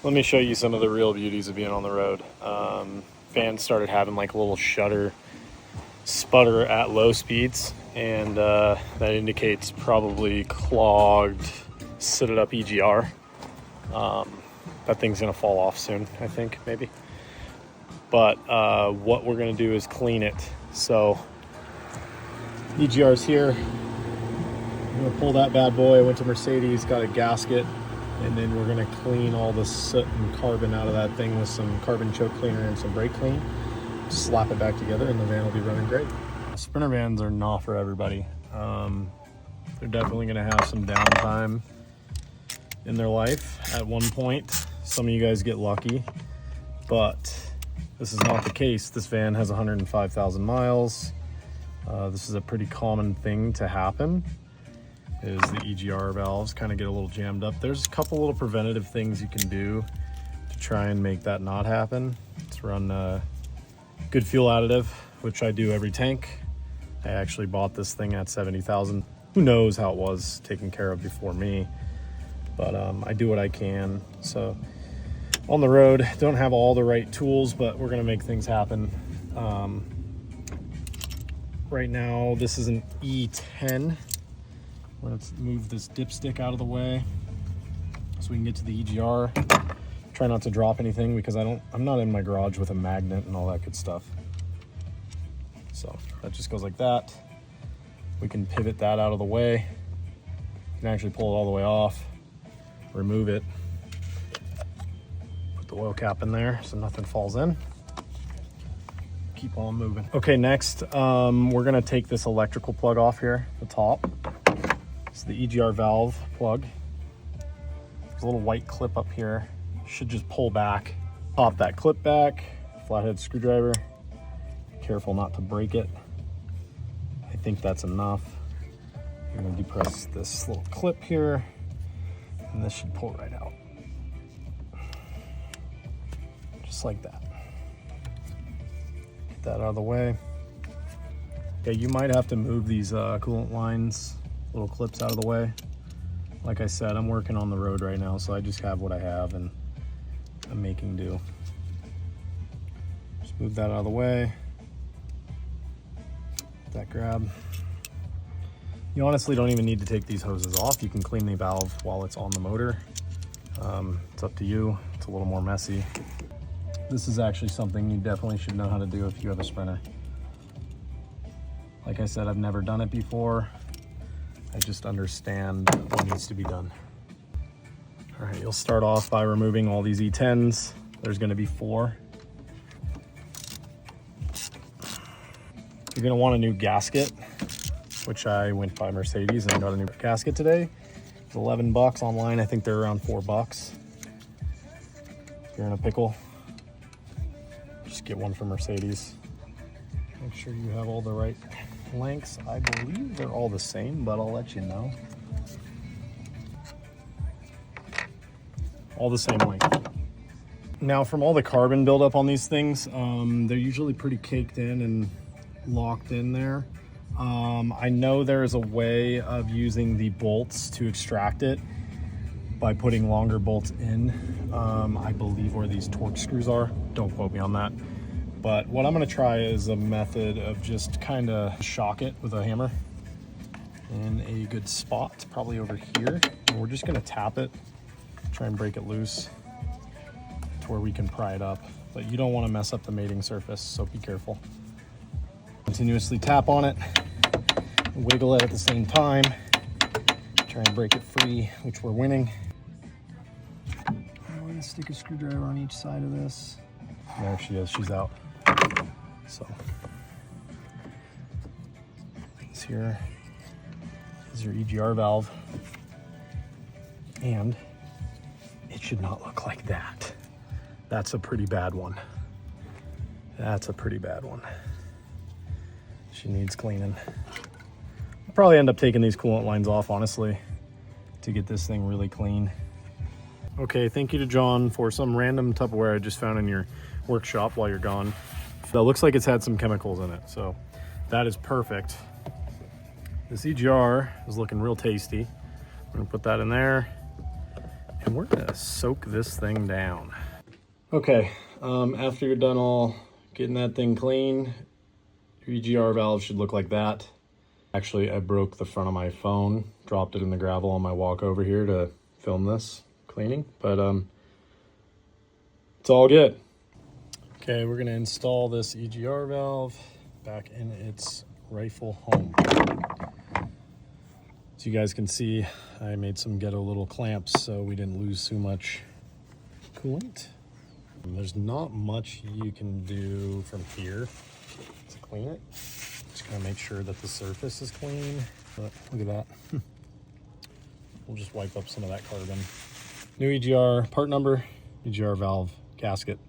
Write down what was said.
Let me show you some of the real beauties of being on the road. Fan started having like a little sputter at low speeds, and that indicates probably clogged, sooted up EGR. That thing's gonna fall off soon, I think, maybe. But what we're gonna do is clean it. So EGR's here. I'm gonna pull that bad boy. I went to Mercedes, got a gasket, and then we're gonna clean all the soot and carbon out of that thing with some carbon choke cleaner and some brake clean. Slap it back together and the van will be running great. Sprinter vans are not for everybody. They're definitely gonna have some downtime in their life at one point. Some of you guys get lucky, but this is not the case. This van has 105,000 miles. This is a pretty common thing to happen, is the EGR valves kind of get a little jammed up. There's a couple little preventative things you can do to try and make that not happen. Let's run good fuel additive, which I do every tank. I actually bought this thing at 70,000. Who knows how it was taken care of before me, but I do what I can. So on the road, don't have all the right tools, but we're gonna make things happen. Right now, this is an E10. Let's move this dipstick out of the way so we can get to the EGR. Try not to drop anything because I'm not in my garage with a magnet and all that good stuff. So that just goes like that. We can pivot that out of the way. You can actually pull it all the way off, remove it, put the oil cap in there so nothing falls in. Keep on moving. Okay, next, we're gonna take this electrical plug off here, the top. It's the EGR valve plug. There's a little white clip up here. Should just pull back. Pop that clip back, flathead screwdriver. Careful not to break it. I think that's enough. I'm gonna depress this little clip here, and this should pull right out. Just like that. Get that out of the way. Okay, you might have to move these coolant lines, little clips out of the way. Like I said, I'm working on the road right now, so I just have what I have and I'm making do. Just move that out of the way. That grab. You honestly don't even need to take these hoses off. You can clean the valve while it's on the motor. It's up to you. It's a little more messy. This is actually something you definitely should know how to do if you have a Sprinter. Like I said, I've never done it before. I just understand what needs to be done. All right, you'll start off by removing all these E10s. There's gonna be 4. You're gonna want a new gasket, which I went by Mercedes and got a new gasket today. It's 11 bucks online. I think they're around 4 bucks. If you're in a pickle, just get one from Mercedes. Make sure you have all the right lengths. I believe they're all the same, but I'll let you know. All the same length. Now, from all the carbon buildup on these things, they're usually pretty caked in and locked in there. I know there is a way of using the bolts to extract it by putting longer bolts in. I believe where these torque screws are. Don't quote me on that. But what I'm gonna try is a method of just kind of shock it with a hammer in a good spot, probably over here. And we're just gonna tap it, try and break it loose to where we can pry it up. But you don't wanna mess up the mating surface, so be careful. Continuously tap on it, wiggle it at the same time, try and break it free, which we're winning. I'm gonna stick a screwdriver on each side of this. There she is, she's out. So, this here is your EGR valve, and it should not look like that. That's a pretty bad one. That's a pretty bad one. She needs cleaning. I'll probably end up taking these coolant lines off, honestly, to get this thing really clean. Okay, thank you to John for some random Tupperware I just found in your workshop while you're gone. That looks like it's had some chemicals in it, so that is perfect. This EGR is looking real tasty. I'm gonna put that in there, and we're gonna soak this thing down. Okay, after you're done all getting that thing clean, your EGR valve should look like that. Actually, I broke the front of my phone, dropped it in the gravel on my walk over here to film this cleaning, but it's all good. Okay, we're gonna install this EGR valve back in its rightful home. As you guys can see, I made some ghetto little clamps so we didn't lose too much coolant. There's not much you can do from here to clean it. Just gotta make sure that the surface is clean. But look at that. We'll just wipe up some of that carbon. New EGR part number, EGR valve gasket.